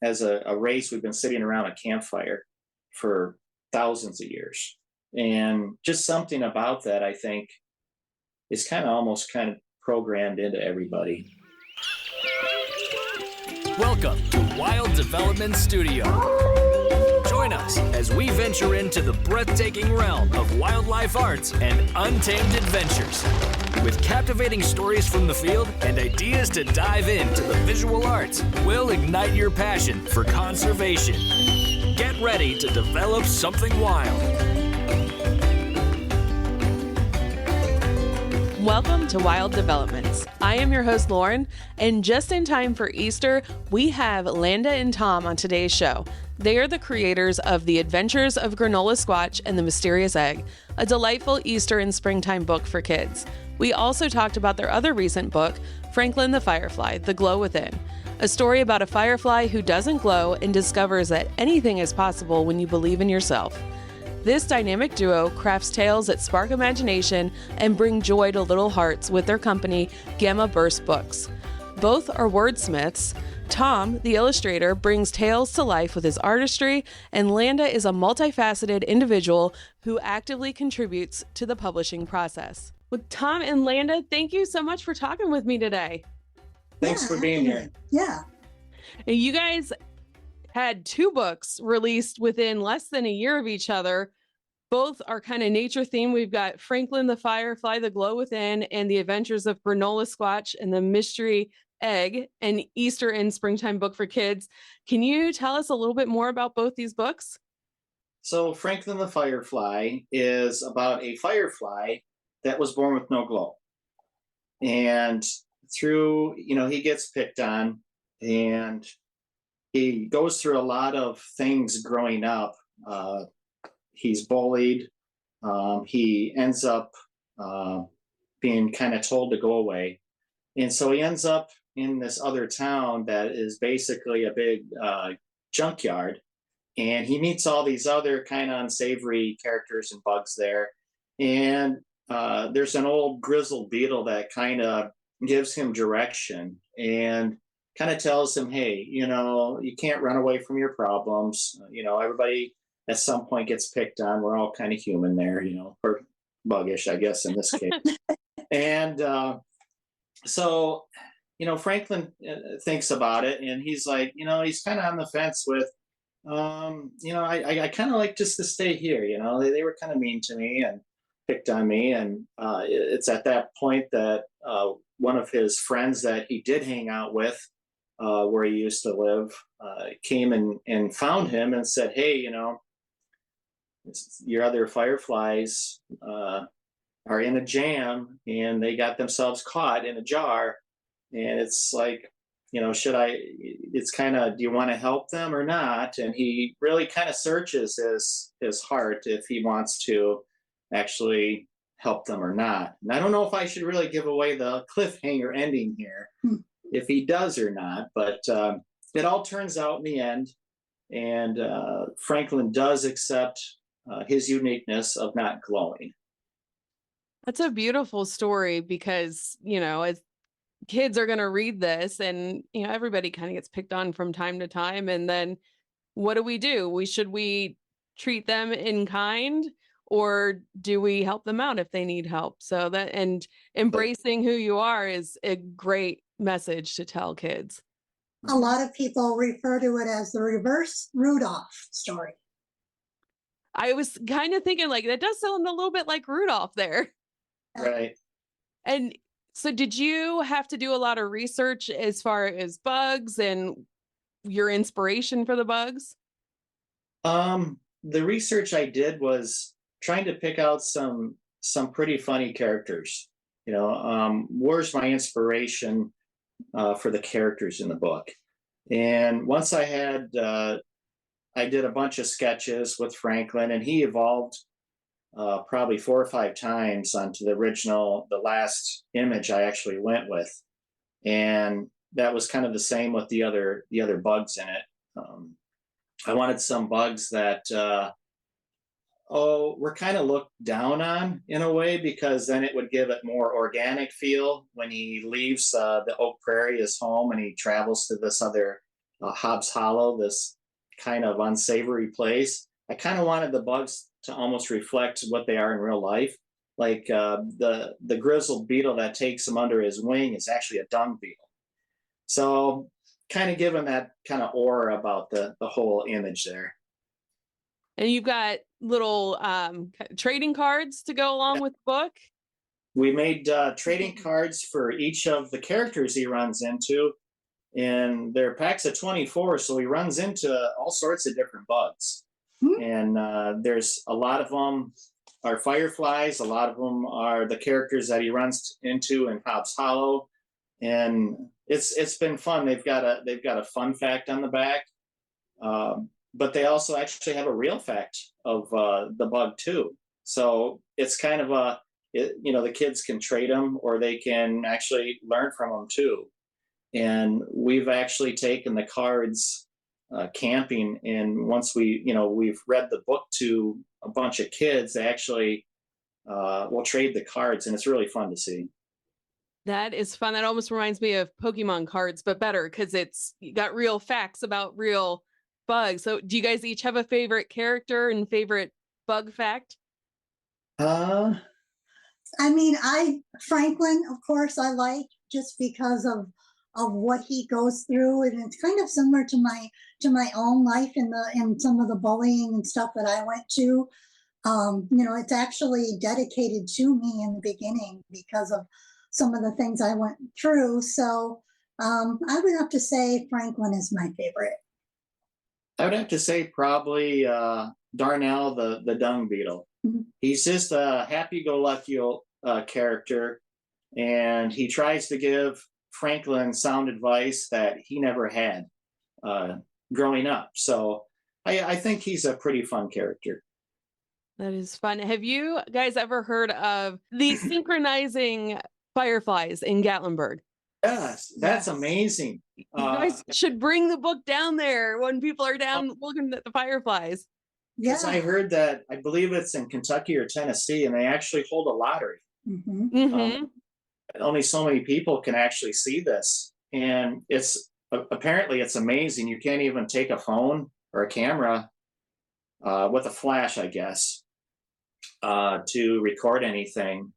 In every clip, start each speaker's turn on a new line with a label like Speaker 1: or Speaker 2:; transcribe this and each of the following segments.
Speaker 1: as a race, we've been sitting around a campfire for thousands of years. And just something about that, I think, is almost programmed into everybody.
Speaker 2: Welcome to Wild Development Studio. Join us as we venture into the breathtaking realm of wildlife arts and untamed adventures. With captivating stories from the field and ideas to dive into the visual arts, we'll ignite your passion for conservation. Get ready to develop something wild.
Speaker 3: Welcome to Wild Developments. I am your host, Lauren, and just in time for Easter, we have Landa and Tom on today's show. They are the creators of The Adventures of Granola Squatch and the Mysterious Egg, a delightful Easter and springtime book for kids. We also talked about their other recent book, Franklin the Firefly, The Glow Within, a story about a firefly who doesn't glow and discovers that anything is possible when you believe in yourself. This dynamic duo crafts tales that spark imagination and bring joy to little hearts with their company, Gamma Burst Books. Both are wordsmiths. Tom, the illustrator, brings tales to life with his artistry, and Landa is a multifaceted individual who actively contributes to the publishing process. With Tom and Landa, thank you so much for talking with me today.
Speaker 1: Thanks for being here.
Speaker 4: Yeah.
Speaker 3: And you guys had two books released within less than a year of each other. Both are kind of nature themed. We've got Franklin the Firefly, The Glow Within, and The Adventures of Granola Squatch and the Mystery Egg, an Easter and springtime book for kids. Can you tell us a little bit more about both these books?
Speaker 1: So Franklin the Firefly is about a firefly that was born with no glow. And through, he gets picked on, and he goes through a lot of things growing up. He's bullied. He ends up being kind of told to go away. And so he ends up in this other town that is basically a big junkyard. And he meets all these other kind of unsavory characters and bugs there. And there's an old grizzled beetle that kind of gives him direction and kind of tells him, hey, you can't run away from your problems. Everybody at some point gets picked on. We're all kind of human there, or buggish, I guess, in this case. And so, Franklin thinks about it, and he's like, he's kind of on the fence with, I kind of like just to stay here. They were kind of mean to me and picked on me. And it's at that point that one of his friends that he did hang out with, where he used to live, came and found him and said, hey, your other fireflies are in a jam, and they got themselves caught in a jar. And it's like, it's kind of, do you want to help them or not? And he really kind of searches his heart if he wants to actually help them or not. And I don't know if I should really give away the cliffhanger ending here, if he does or not, but it all turns out in the end. And Franklin does accept his uniqueness of not glowing.
Speaker 3: That's a beautiful story because, as kids are going to read this and, everybody kind of gets picked on from time to time. And then what do? Should we treat them in kind, or do we help them out if they need help? So that, and embracing who you are is a great message to tell kids.
Speaker 4: A lot of people refer to it as the reverse Rudolph story.
Speaker 3: I was kind of thinking that does sound a little bit like Rudolph there.
Speaker 1: Right.
Speaker 3: And so did you have to do a lot of research as far as bugs and your inspiration for the bugs?
Speaker 1: The research I did was trying to pick out some pretty funny characters. Where's my inspiration for the characters in the book? And once I had, I did a bunch of sketches with Franklin, and he evolved probably 4 or 5 times onto the last image I actually went with. And that was kind of the same with the other bugs in it. I wanted some bugs that were kind of looked down on in a way, because then it would give it more organic feel when he leaves the Oak Prairie, his home, and he travels to this other Hobbs Hollow, this kind of unsavory place. I kind of wanted the bugs to almost reflect what they are in real life. Like the grizzled beetle that takes him under his wing is actually a dung beetle. So kind of give him that kind of aura about the whole image there.
Speaker 3: And you've got little trading cards to go along with the book.
Speaker 1: We made trading cards for each of the characters he runs into, and they're packs of 24, so he runs into all sorts of different bugs. And there's a lot of them are fireflies, a lot of them are the characters that he runs into in Hobbs Hollow, and it's been fun. They've got a fun fact on the back, but they also actually have a real fact of the bug too. So it's kind of the kids can trade them, or they can actually learn from them too. And we've actually taken the cards camping, and once we've read the book to a bunch of kids, they actually will trade the cards, and it's really fun to see.
Speaker 3: That is fun. That almost reminds me of Pokemon cards, but better, because it's got real facts about real bugs. So do you guys each have a favorite character and favorite bug fact?
Speaker 4: Franklin, of course, I like, just because of what he goes through, and it's kind of similar to my own life in some of the bullying and stuff that I went to. It's actually dedicated to me in the beginning because of some of the things I went through. So I would have to say Franklin is my favorite.
Speaker 1: I would have to say probably Darnell, the dung beetle. Mm-hmm. He's just a happy-go-lucky character, and he tries to give Franklin sound advice that he never had growing up. So I think he's a pretty fun character.
Speaker 3: That is fun. Have you guys ever heard of the synchronizing fireflies in Gatlinburg?
Speaker 1: Yes, that's amazing.
Speaker 3: You guys should bring the book down there when people are down looking at the fireflies.
Speaker 1: Yes, I heard that. I believe it's in Kentucky or Tennessee, and they actually hold a lottery.
Speaker 3: Mm-hmm. Mm-hmm.
Speaker 1: Only so many people can actually see this, and apparently it's amazing. You can't even take a phone or a camera with a flash, I guess, to record anything,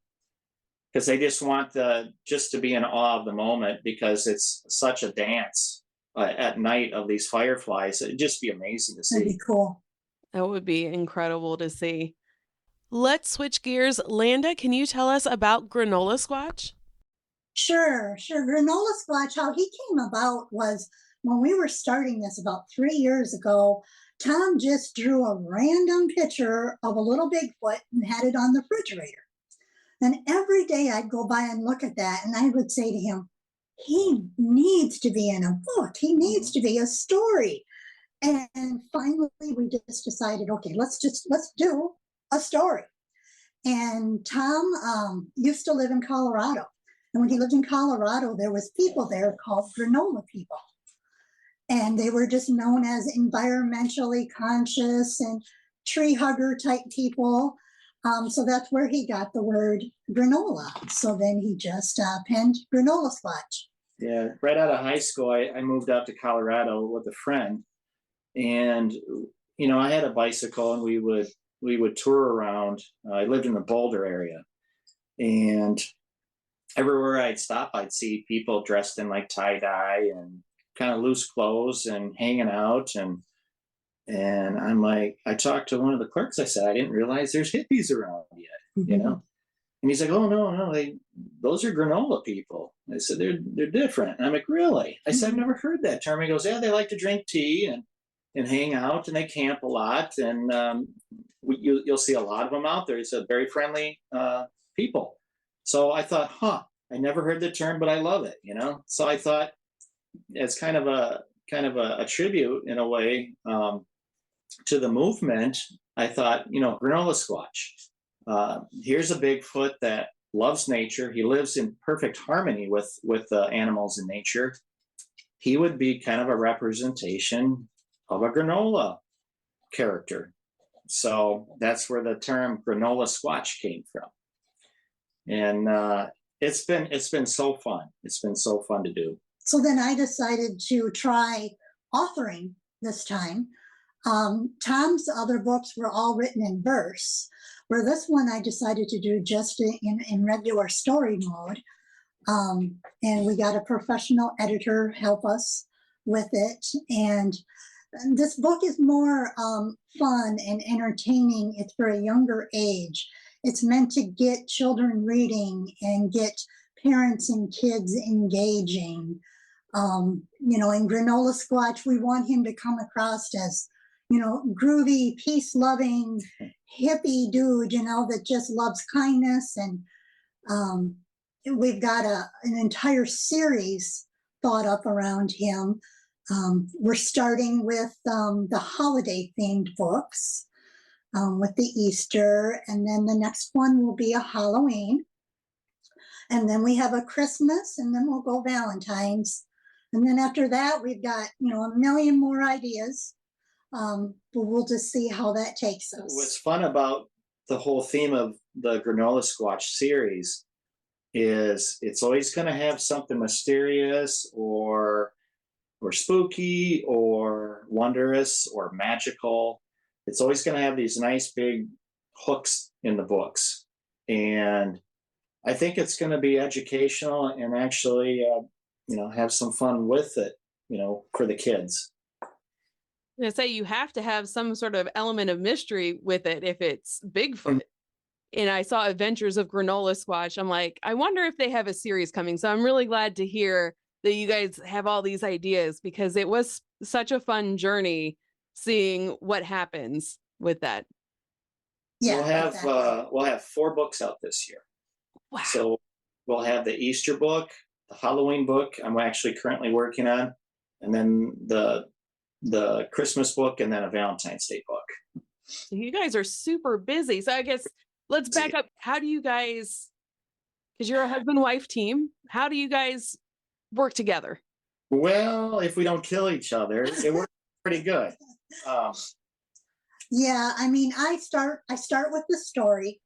Speaker 1: because they just want just to be in awe of the moment, because it's such a dance at night of these fireflies. It'd just be amazing to see.
Speaker 4: That'd be cool.
Speaker 3: That would be incredible to see. Let's switch gears. Landa, can you tell us about Granola Squatch?
Speaker 4: Sure. Granola Squatch, how he came about was when we were starting this about 3 years ago. Tom just drew a random picture of a little Bigfoot and had it on the refrigerator. And every day I'd go by and look at that, and I would say to him, he needs to be in a book. He needs to be a story. And finally we just decided, okay, let's do a story. And Tom used to live in Colorado. And when he lived in Colorado, there was people there called granola people. And they were just known as environmentally conscious and tree hugger type people. So that's where he got the word granola. So then he just penned Granola Squatch.
Speaker 1: Yeah, right out of high school, I moved out to Colorado with a friend. And, I had a bicycle, and we would tour around. I lived in the Boulder area. And everywhere I'd stop, I'd see people dressed in like tie-dye and kind of loose clothes and hanging out. And I'm like, I talked to one of the clerks. I said, I didn't realize there's hippies around yet,
Speaker 4: Mm-hmm.
Speaker 1: And he's like, oh, no, those are granola people. I said, they're different. And I'm like, really? I said, I've never heard that term. He goes, yeah, they like to drink tea and hang out, and they camp a lot. And you'll see a lot of them out there. It's a very friendly people. So I thought, I never heard the term, but I love it, So I thought, it's kind of a tribute in a way to the movement. I thought, Granola Squatch. Here's a Bigfoot that loves nature. He lives in perfect harmony with animals and nature. He would be kind of a representation of a granola character. So that's where the term Granola Squatch came from. And it's been so fun. It's been so fun to do.
Speaker 4: So then I decided to try authoring this time. Tom's other books were all written in verse, where this one I decided to do just in regular story mode. And we got a professional editor help us with it. And this book is more fun and entertaining. It's for a younger age. It's meant to get children reading and get parents and kids engaging. You know, in Granola Squatch, we want him to come across as, you know, groovy, peace-loving, hippie dude, you know, that just loves kindness. And we've got an entire series thought up around him. We're starting with the holiday-themed books, with the Easter, and then the next one will be a Halloween. And then we have a Christmas, and then we'll go Valentine's. And then after that, we've got, you know, a million more ideas. But we'll just see how that takes us.
Speaker 1: What's fun about the whole theme of the Granola Squatch series is it's always going to have something mysterious or spooky or wondrous or magical. It's always going to have these nice big hooks in the books. And I think it's going to be educational and actually, you know, have some fun with it, you know, for the kids.
Speaker 3: I'm gonna say you have to have some sort of element of mystery with it if it's Bigfoot. And I saw Adventures of Granola Squatch. I'm like, I wonder if they have a series coming. So I'm really glad to hear that you guys have all these ideas, because it was such a fun journey seeing what happens with that.
Speaker 4: Yeah,
Speaker 1: we'll have 4 books out this year.
Speaker 3: Wow.
Speaker 1: So we'll have the Easter book, the Halloween book I'm actually currently working on, and then the Christmas book, and then a Valentine's Day book.
Speaker 3: So you guys are super busy. So I guess let's back up. How do you guys, because you're a husband-wife team, how do you guys work together?
Speaker 1: Well, if we don't kill each other, it works pretty good.
Speaker 4: Yeah, I mean, I start with the story.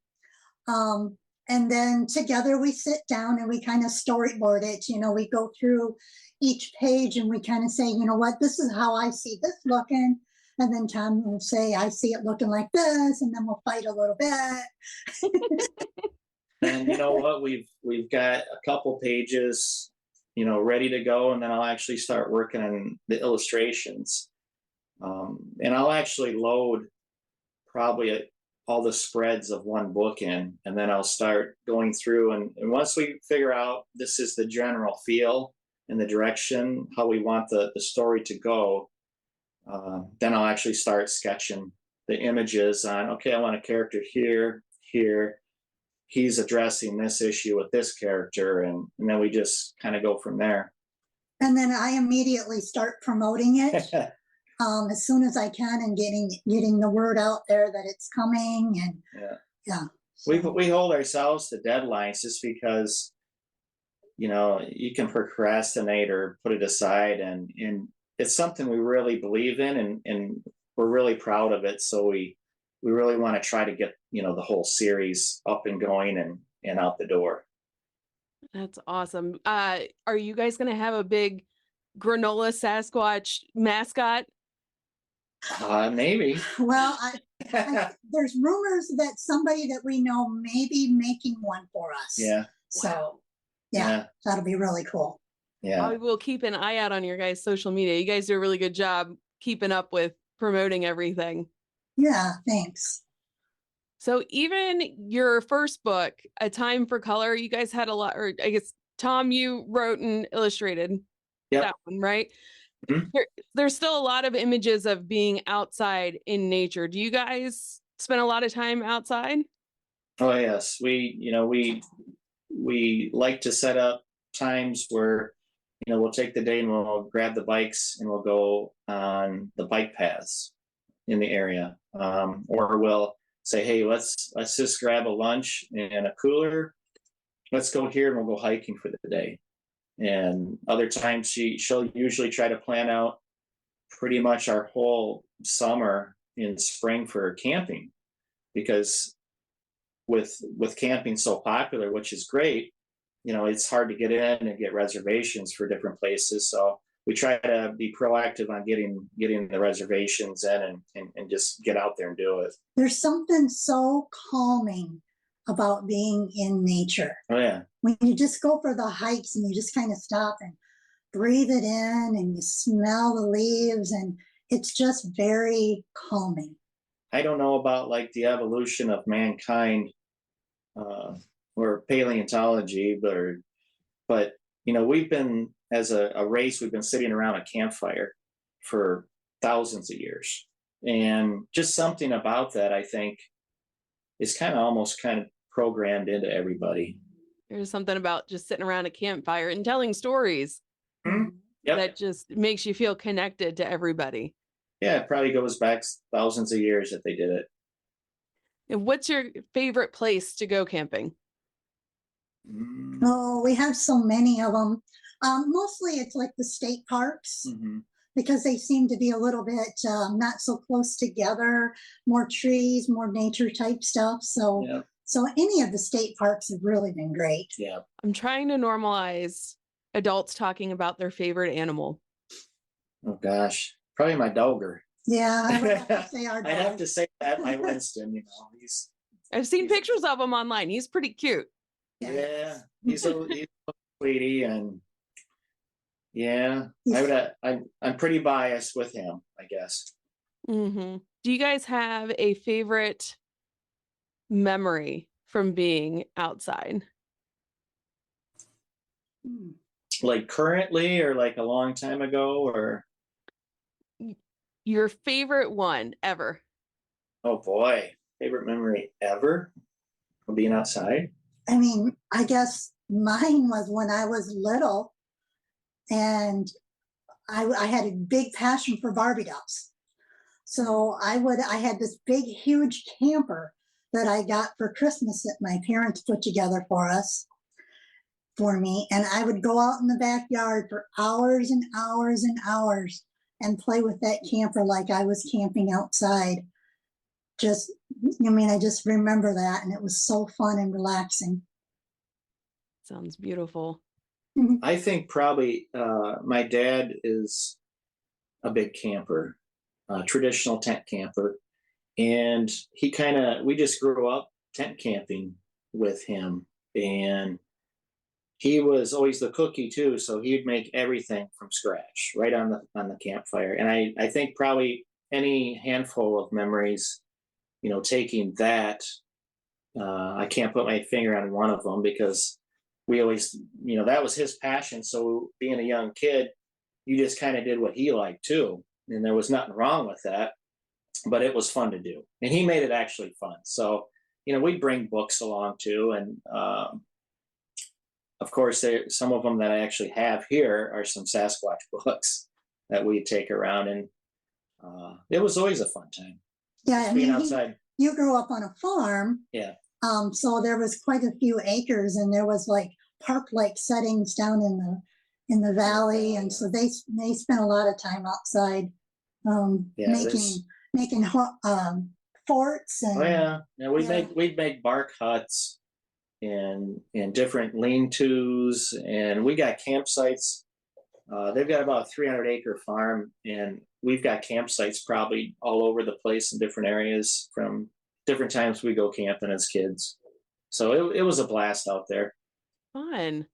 Speaker 4: And then together we sit down and we kind of storyboard it. You know, we go through each page and we kind of say, you know what, this is how I see this looking. And then Tom will say, I see it looking like this. And then we'll fight a little bit.
Speaker 1: And you know what, we've got a couple pages, you know, ready to go. And then I'll actually start working on the illustrations. And I'll actually load probably all the spreads of one book in, and then I'll start going through. And once we figure out this is the general feel and the direction, how we want the story to go, then I'll actually start sketching the images on, okay, I want a character here, he's addressing this issue with this character, and then we just kind of go from there.
Speaker 4: And then I immediately start promoting it. As soon as I can, and getting the word out there that it's coming. And yeah.
Speaker 1: We hold ourselves to deadlines just because, you know, you can procrastinate or put it aside, and it's something we really believe in, and we're really proud of it. So we really want to try to get, you know, the whole series up and going and out the door.
Speaker 3: That's awesome. Are you guys going to have a big Granola Sasquatch mascot?
Speaker 1: Maybe.
Speaker 4: Well, there's rumors that somebody that we know may be making one for us.
Speaker 1: Yeah.
Speaker 4: So, yeah, that'll be really cool.
Speaker 1: Yeah.
Speaker 3: I will keep an eye out on your guys' social media. You guys do a really good job keeping up with promoting everything.
Speaker 4: Yeah, thanks.
Speaker 3: So even your first book, A Time for Color, you guys had a lot, or I guess, Tom, you wrote and illustrated that one, right? Mm-hmm. There's still a lot of images of being outside in nature. Do you guys spend a lot of time outside?
Speaker 1: Oh, yes. We like to set up times where, you know, we'll take the day and we'll grab the bikes and we'll go on the bike paths in the area. Or we'll say, hey, let's just grab a lunch and a cooler. Let's go here and we'll go hiking for the day. And other times she'll usually try to plan out pretty much our whole summer in spring for camping, because with camping so popular, which is great, you know, it's hard to get in and get reservations for different places. So we try to be proactive on getting the reservations in and just get out there and do it.
Speaker 4: There's something so calming about being in nature.
Speaker 1: Oh yeah.
Speaker 4: When you just go for the hikes and you just kind of stop and breathe it in and you smell the leaves, and it's just very calming.
Speaker 1: I don't know about like the evolution of mankind or paleontology, but you know, we've been, as a race, we've been sitting around a campfire for thousands of years. And just something about that, I think, is almost programmed into everybody.
Speaker 3: There's something about just sitting around a campfire and telling stories
Speaker 1: Yep.
Speaker 3: that just makes you feel connected to everybody.
Speaker 1: Yeah, it probably goes back thousands of years that they did it.
Speaker 3: And what's your favorite place to go camping?
Speaker 4: Oh, we have so many of them. Mostly it's like the state parks, because they seem to be a little bit not so close together, more trees, more nature type stuff. So,
Speaker 1: Yep.
Speaker 4: so any of the state parks have really been great.
Speaker 1: Yeah.
Speaker 3: I'm trying to normalize adults talking about their favorite animal.
Speaker 1: Oh gosh, probably my dogger.
Speaker 4: Yeah, I would have to say our
Speaker 1: I'd
Speaker 4: dog.
Speaker 1: have to say that my Winston. You know,
Speaker 3: I've seen pictures of him online. He's pretty cute.
Speaker 1: yeah, he's a sweetie, and yeah,
Speaker 4: He's-
Speaker 1: I'm pretty biased with him, I guess.
Speaker 3: Do you guys have a favorite memory from being outside?
Speaker 1: Like currently, or like a long time ago, or
Speaker 3: Your favorite one ever?
Speaker 1: oh boy, favorite memory ever of being outside.
Speaker 4: I mean, I guess mine was when I was little, and I had a big passion for Barbie dolls. So I had this big, huge camper that I got for Christmas that my parents put together for me. And I would go out in the backyard for hours and hours and hours and play with that camper like I was camping outside. I just remember that, and it was so fun and relaxing.
Speaker 3: Sounds beautiful.
Speaker 1: I think probably my dad is a big camper, traditional tent camper, and we just grew up tent camping with him, and he was always the cookie too, so he'd make everything from scratch right on the campfire. And I think probably any handful of memories, you know, taking that, I can't put my finger on one of them, because we always, you know, that was his passion. So being a young kid, you just kind of did what he liked too, and there was nothing wrong with that, but it was fun to do, and he made it actually fun. So, you know, we'd bring books along too, and of course, some of them that I actually have here are some Sasquatch books that we take around, and it was always a fun time.
Speaker 4: Yeah, I
Speaker 1: being
Speaker 4: mean,
Speaker 1: outside.
Speaker 4: you grew up on a farm.
Speaker 1: Yeah.
Speaker 4: So there was quite a few acres, and there was like park-like settings down in the valley, and so they spent a lot of time outside, making forts. And
Speaker 1: Oh yeah, we'd make bark huts and different lean-tos, and we got campsites. They've got about a 300-acre farm, and we've got campsites probably all over the place in different areas from different times we go camping as kids. So it was a blast out there.
Speaker 3: Fun.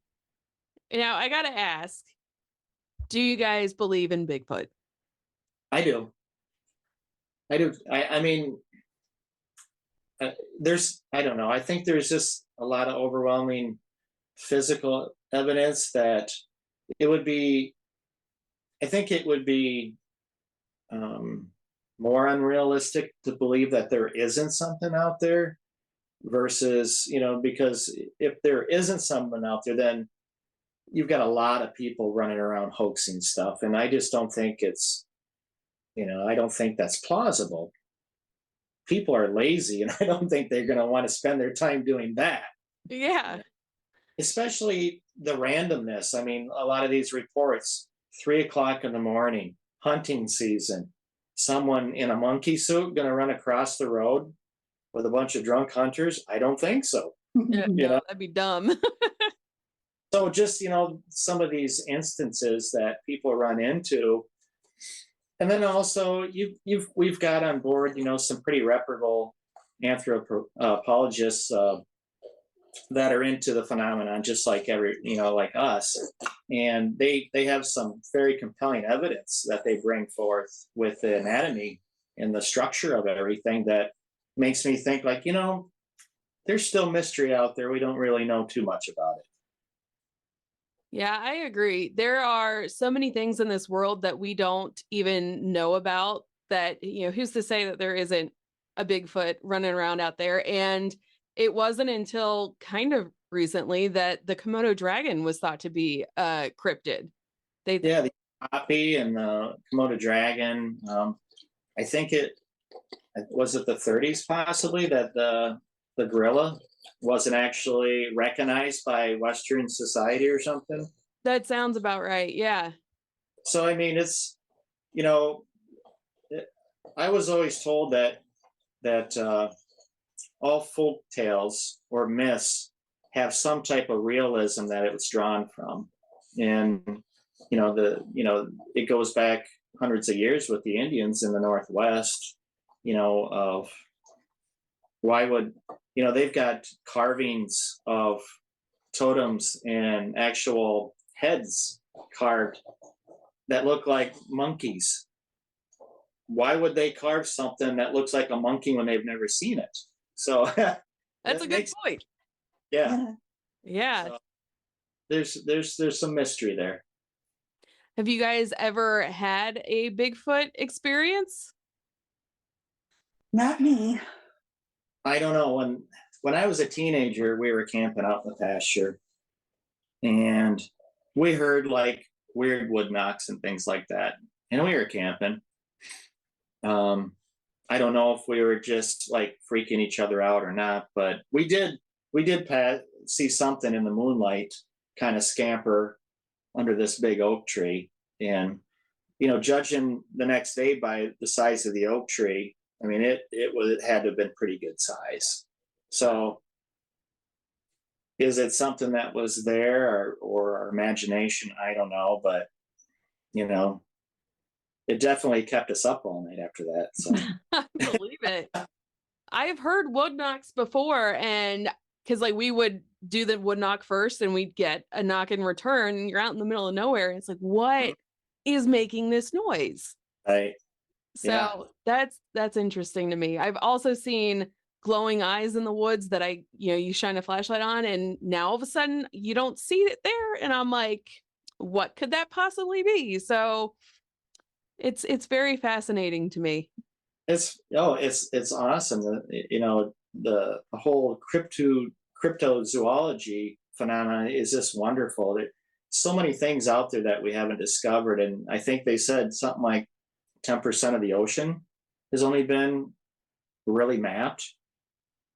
Speaker 3: Now, I gotta ask, do you guys believe in Bigfoot?
Speaker 1: I do. I mean, I don't know. I think there's just a lot of overwhelming physical evidence that it would be more unrealistic to believe that there isn't something out there versus, you know, because if there isn't something out there, then you've got a lot of people running around hoaxing stuff. And I just don't think I don't think that's plausible. People are lazy, and I don't think they're going to want to spend their time doing that.
Speaker 3: Yeah.
Speaker 1: Especially the randomness. I mean, a lot of these reports, 3:00 in the morning, hunting season, someone in a monkey suit going to run across the road with a bunch of drunk hunters? I don't think so.
Speaker 3: No, that'd be dumb.
Speaker 1: So just, some of these instances that people run into. And then also we've got on board, some pretty reputable anthropologists that are into the phenomenon, just like like us. And they have some very compelling evidence that they bring forth with the anatomy and the structure of everything that makes me think like, there's still mystery out there. We don't really know too much about it.
Speaker 3: Yeah, I agree. There are so many things in this world that we don't even know about that, who's to say that there isn't a Bigfoot running around out there? And it wasn't until kind of recently that the Komodo dragon was thought to be cryptid.
Speaker 1: The Hopi and the Komodo dragon. I think it was the 30s possibly that the gorilla wasn't actually recognized by Western society or something.
Speaker 3: That sounds about right. Yeah.
Speaker 1: So, I mean, it's, I was always told that all folk tales or myths have some type of realism that it was drawn from. And, it goes back hundreds of years with the Indians in the Northwest, of why would, they've got carvings of totems and actual heads carved that look like monkeys. Why would they carve something that looks like a monkey when they've never seen it? So
Speaker 3: that's a good point.
Speaker 1: Yeah.
Speaker 3: Yeah.
Speaker 1: So there's some mystery there.
Speaker 3: Have you guys ever had a Bigfoot experience?
Speaker 4: Not me.
Speaker 1: I don't know. When I was a teenager, we were camping out in the pasture, and we heard like weird wood knocks and things like that. And we were camping. I don't know if we were just like freaking each other out or not, but we did see something in the moonlight kind of scamper under this big oak tree. And, judging the next day by the size of the oak tree, I mean, it had to have been pretty good size. So is it something that was there or our imagination? I don't know, but it definitely kept us up all night after that. So
Speaker 3: I believe it. I've heard wood knocks before, and because like we would do the wood knock first and we'd get a knock in return, and you're out in the middle of nowhere. And it's like, what is making this noise?
Speaker 1: Right.
Speaker 3: So that's interesting to me. I've also seen glowing eyes in the woods that you shine a flashlight on, and now all of a sudden you don't see it there. And I'm like, what could that possibly be? So it's very fascinating to me.
Speaker 1: It's awesome. The whole cryptozoology phenomenon is just wonderful. There's so many things out there that we haven't discovered. And I think they said something like 10% of the ocean has only been really mapped.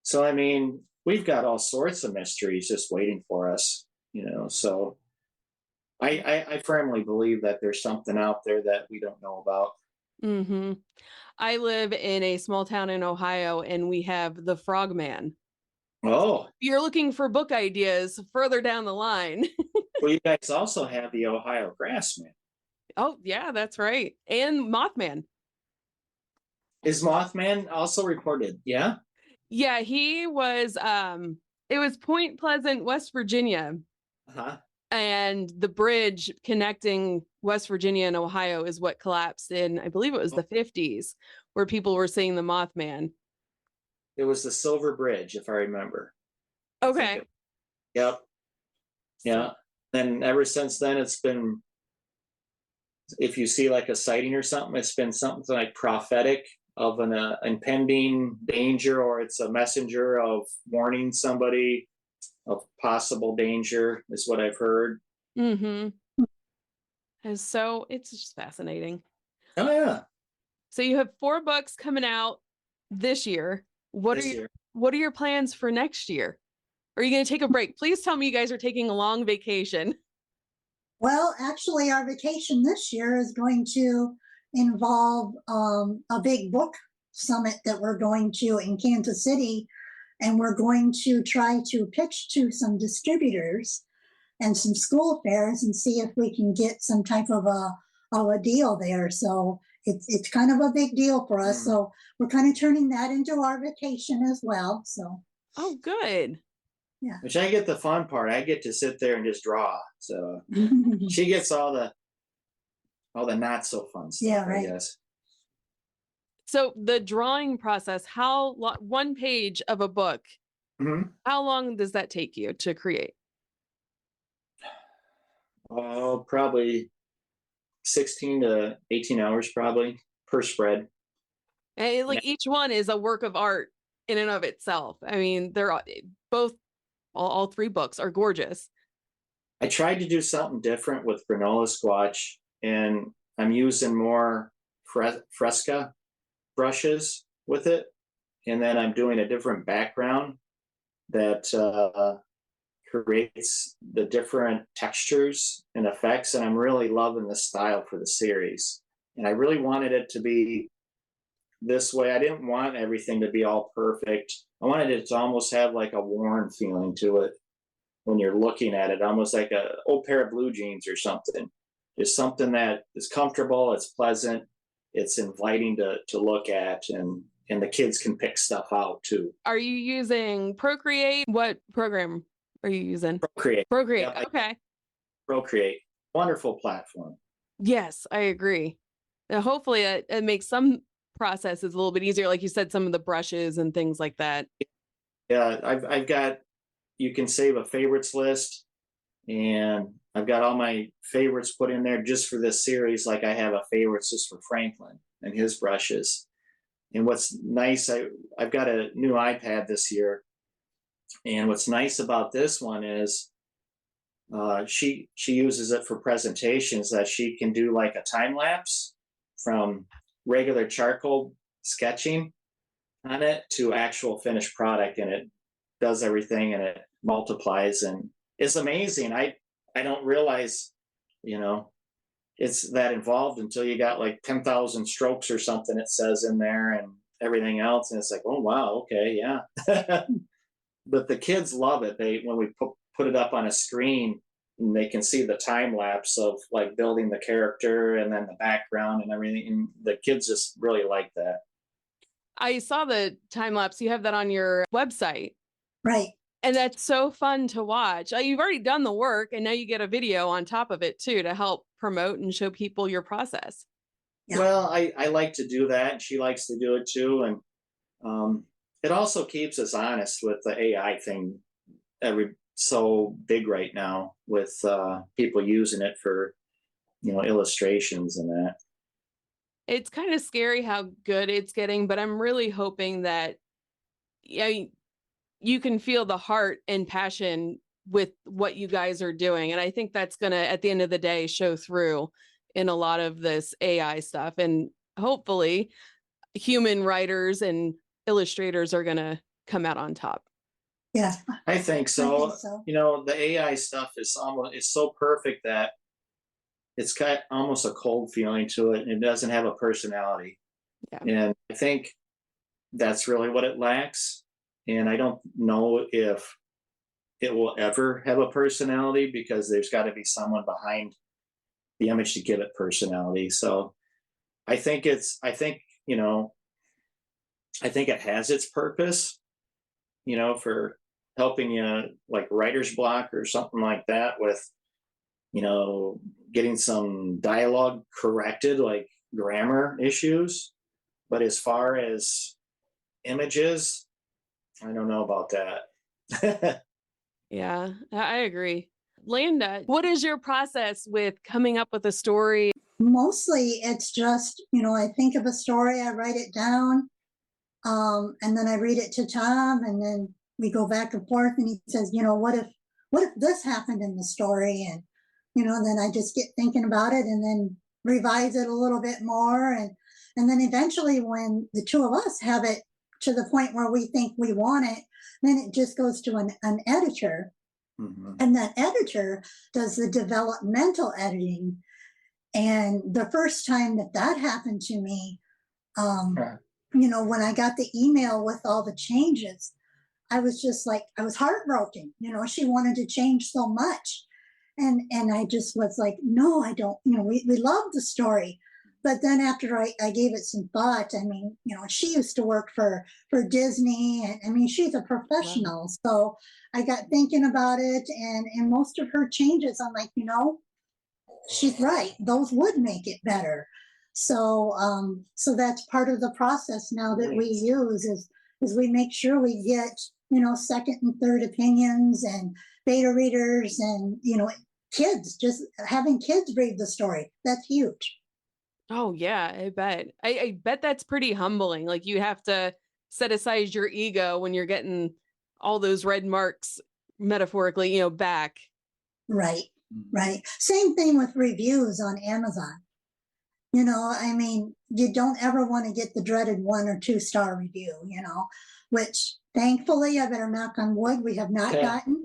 Speaker 1: So, I mean, we've got all sorts of mysteries just waiting for us, so I firmly believe that there's something out there that we don't know about.
Speaker 3: Mm-hmm. I live in a small town in Ohio, and we have the Frogman.
Speaker 1: Oh,
Speaker 3: You're looking for book ideas further down the line.
Speaker 1: Well, you guys also have the Ohio Grassman.
Speaker 3: Oh, yeah, that's right. And Mothman.
Speaker 1: Is Mothman also reported? Yeah.
Speaker 3: Yeah, he was it was Point Pleasant, West Virginia.
Speaker 1: Uh-huh.
Speaker 3: And the bridge connecting West Virginia and Ohio is what collapsed in, I believe it was the 50s, where people were seeing the Mothman.
Speaker 1: It was the Silver Bridge, if I remember.
Speaker 3: Okay.
Speaker 1: Yep. Yeah. And ever since then, it's been, if you see like a sighting or something, it's been something like prophetic of an impending danger, or it's a messenger of warning somebody of possible danger, is what I've heard.
Speaker 3: Mm-hmm. And so it's just fascinating.
Speaker 1: Oh yeah.
Speaker 3: So you have 4 books coming out this year. What are your plans for next year? Are you going to take a break? Please tell me you guys are taking a long vacation.
Speaker 4: Well, actually, our vacation this year is going to involve a big book summit that we're going to in Kansas City, and we're going to try to pitch to some distributors and some school fairs and see if we can get some type of a deal there. So it's kind of a big deal for us. So we're kind of turning that into our vacation as well. So
Speaker 3: Oh, good.
Speaker 4: yeah.
Speaker 1: Which I get the fun part. I get to sit there and just draw. So she gets all the not so fun stuff,
Speaker 4: Yeah, right.
Speaker 1: I guess.
Speaker 3: So the drawing process, one page of a book, how long does that take you to create?
Speaker 1: Oh, probably 16 to 18 hours probably per spread.
Speaker 3: And like each one is a work of art in and of itself. I mean, they're both, all three books are gorgeous.
Speaker 1: I tried to do something different with Granola Squatch, and I'm using more Fresca brushes with it. And then I'm doing a different background that creates the different textures and effects. And I'm really loving the style for the series. And I really wanted it to be this way. I didn't want everything to be all perfect. I wanted it to almost have like a worn feeling to it when you're looking at it, almost like an old pair of blue jeans or something. Just something that is comfortable, it's pleasant, it's inviting to look at, and the kids can pick stuff out too.
Speaker 3: Are you using Procreate? What program are you using?
Speaker 1: Procreate.
Speaker 3: Procreate.
Speaker 1: Yep,
Speaker 3: Okay.
Speaker 1: Procreate. Wonderful platform.
Speaker 3: Yes, I agree. Now, hopefully it makes some processes a little bit easier. Like you said, some of the brushes and things like that.
Speaker 1: Yeah, I've got, you can save a favorites list, and I've got all my favorites put in there just for this series. Like I have a favorites just for Franklin and his brushes. And what's nice, I've got a new iPad this year, and what's nice about this one is she uses it for presentations, that she can do like a time lapse from regular charcoal sketching on it to actual finished product, and it does everything and it multiplies, and it's amazing. I don't realize, it's that involved until you got like 10,000 strokes or something, it says in there, and everything else. And it's like, oh, wow. Okay. Yeah. But the kids love it. When we put it up on a screen, and they can see the time lapse of like building the character and then the background and everything. And the kids just really like that.
Speaker 3: I saw the time lapse. You have that on your website.
Speaker 4: Right.
Speaker 3: And that's so fun to watch. You've already done the work, and now you get a video on top of it too to help promote and show people your process.
Speaker 4: Yeah.
Speaker 1: Well, I like to do that, and she likes to do it too. And it also keeps us honest with the AI thing. So big right now with people using it for, illustrations and that.
Speaker 3: It's kind of scary how good it's getting, but I'm really hoping that you can feel the heart and passion with what you guys are doing. And I think that's going to, at the end of the day, show through in a lot of this AI stuff. And hopefully human writers and illustrators are going to come out on top.
Speaker 4: Yeah.
Speaker 1: I think so.
Speaker 4: I think so.
Speaker 1: The AI stuff is so perfect that it's got almost a cold feeling to it, and it doesn't have a personality.
Speaker 3: Yeah.
Speaker 1: And I think that's really what it lacks. And I don't know if it will ever have a personality, because there's got to be someone behind the image to give it personality. So I think it has its purpose, for helping you like writer's block or something like that with, getting some dialogue corrected, like grammar issues. But as far as images, I don't know about that.
Speaker 3: Yeah, I agree. Landa, what is your process with coming up with a story?
Speaker 4: Mostly it's just, I think of a story, I write it down, and then I read it to Tom, and then we go back and forth, and he says, what if this happened in the story? And, then I just get thinking about it and then revise it a little bit more. And then eventually when the two of us have it to the point where we think we want it, then it just goes to an editor. Mm-hmm. And that editor does the developmental editing. And the first time that happened to me, when I got the email with all the changes, I was just like, I was heartbroken. She wanted to change so much. And I just was like, no, I don't, we love the story. But then after I gave it some thought, I mean, she used to work for Disney, and I mean, she's a professional.
Speaker 3: Wow.
Speaker 4: So I got thinking about it, and most of her changes, I'm like, she's right. Those would make it better. So so that's part of the process now that we use is we make sure we get, second and third opinions and beta readers and, kids, just having kids read the story. That's huge.
Speaker 3: Oh yeah, I bet. I bet that's pretty humbling. Like you have to set aside your ego when you're getting all those red marks metaphorically, back.
Speaker 4: Right, right. Same thing with reviews on Amazon. I mean, you don't ever want to get the dreaded 1 or 2 star review, which thankfully, I better knock on wood, we have not gotten.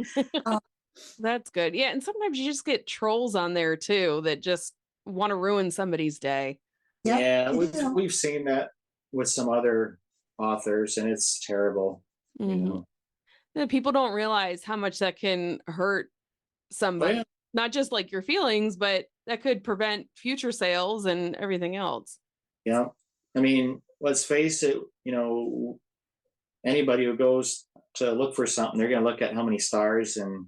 Speaker 3: That's good. Yeah. And sometimes you just get trolls on there too that just want to ruin somebody's day.
Speaker 4: Yep.
Speaker 1: Yeah, we've seen that with some other authors, and it's terrible.
Speaker 3: People don't realize how much that can hurt somebody.
Speaker 1: Oh, yeah.
Speaker 3: Not just like your feelings, but that could prevent future sales and everything else.
Speaker 1: Yeah. I mean, let's face it, anybody who goes to look for something, they're going to look at how many stars and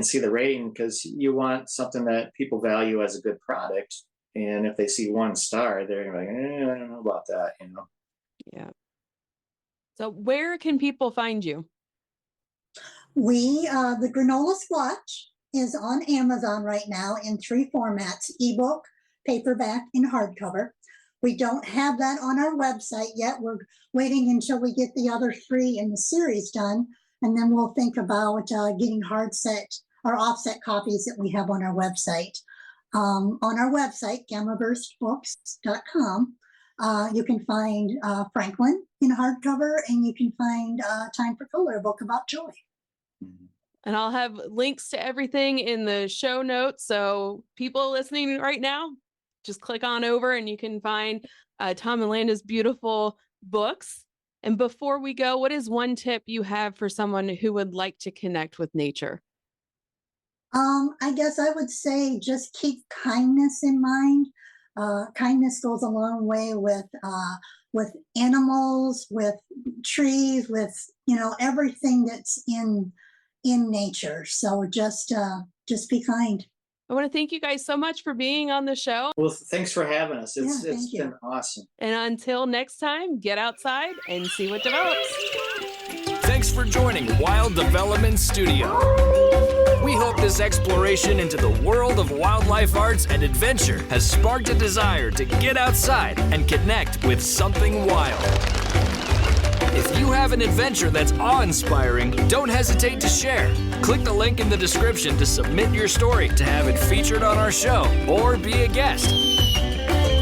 Speaker 1: see the rating, because you want something that people value as a good product. And if they see 1 star, they're like, I don't know about that,
Speaker 3: Yeah. So where can people find you?
Speaker 4: The Granola Squatch is on Amazon right now in 3 formats: ebook, paperback, and hardcover. We don't have that on our website yet. We're waiting until we get the other 3 in the series done, and then we'll think about getting hard set or offset copies that we have on our website. On our website, gammaburstbooks.com, you can find Franklin in hardcover, and you can find Time for Color, a book about joy.
Speaker 3: And I'll have links to everything in the show notes. So people listening right now, just click on over and you can find Tom and Landa's beautiful books. And before we go, what is one tip you have for someone who would like to connect with nature?
Speaker 4: I guess I would say just keep kindness in mind. Kindness goes a long way with animals, with trees, with everything that's in nature. So just be kind.
Speaker 3: I want to thank you guys so much for being on the show.
Speaker 1: Well, thanks for having us. It's
Speaker 4: you.
Speaker 1: been awesome.
Speaker 3: And until next time, get outside and see what develops.
Speaker 2: Thanks for joining Wild Development Studio. We hope this exploration into the world of wildlife arts and adventure has sparked a desire to get outside and connect with something wild. If you have an adventure that's awe-inspiring, don't hesitate to share. Click the link in the description to submit your story to have it featured on our show or be a guest.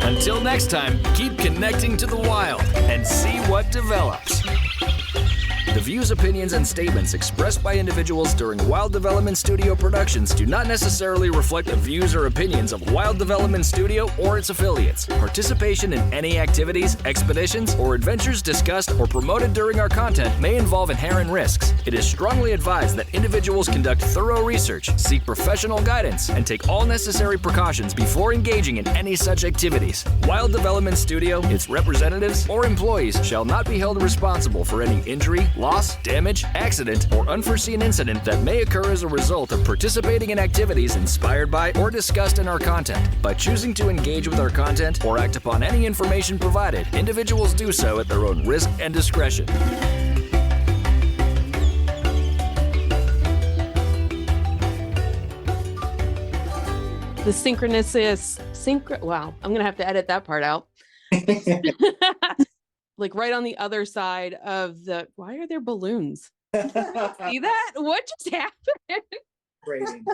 Speaker 2: Until next time, keep connecting to the wild and see what develops. The views, opinions, and statements expressed by individuals during Wild Development Studio productions do not necessarily reflect the views or opinions of Wild Development Studio or its affiliates. Participation in any activities, expeditions, or adventures discussed or promoted during our content may involve inherent risks. It is strongly advised that individuals conduct thorough research, seek professional guidance, and take all necessary precautions before engaging in any such activities. Wild Development Studio, its representatives, or employees shall not be held responsible for any injury, loss, damage, accident, or unforeseen incident that may occur as a result of participating in activities inspired by or discussed in our content. By choosing to engage with our content or act upon any information provided, individuals do so at their own risk and discretion.
Speaker 3: The wow, I'm going to have to edit that part out. Like right on the other side of why are there balloons? See that? What just happened?
Speaker 1: Rating.